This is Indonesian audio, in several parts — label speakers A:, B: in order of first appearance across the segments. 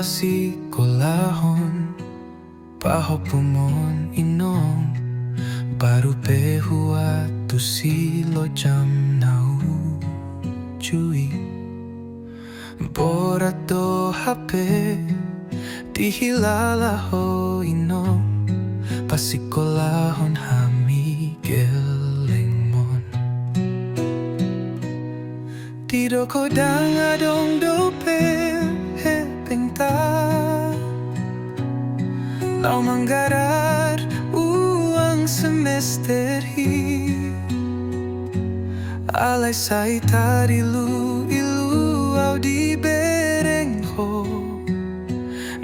A: pasikolahon pahopumon inong baru pehua tu silo jam nau cui borato hape dihilala ho inong pasikolahon hami gelengmon Tido ko danga dong dope hepengta Lau manggarar uang semester hi Alay saita ilu au di berengho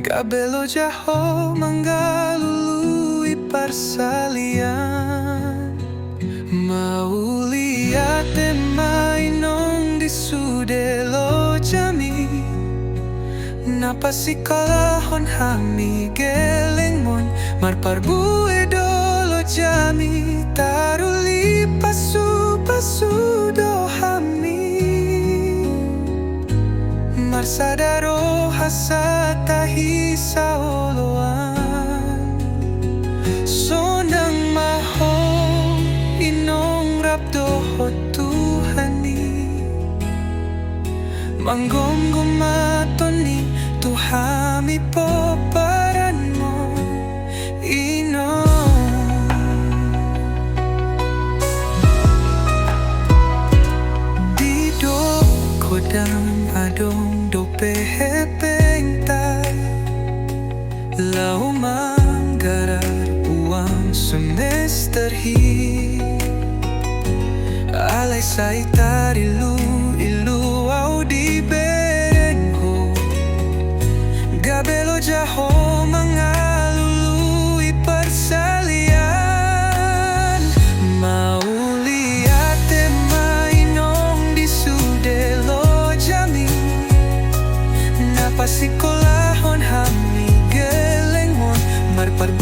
A: Gabelo jaho manggalului parsalian Mauliate mainong di sudelo jami Napasikolahon hami gelengmon Marparbue dolo jami Taruli pasu do hami Marsadaro hasatahi saoloan Sonang maho inong rabdo Tuhani Manggong matoni Tuhami po paran mo inong Dido kodang adong dope hepengtai Lau manggarar uang semester hi Alay saita ilu au di berengho Gabelo jaho mangalului parsalian Mauliate mainong di sudelo jami Napasikolahon hami gelengmon Marparbue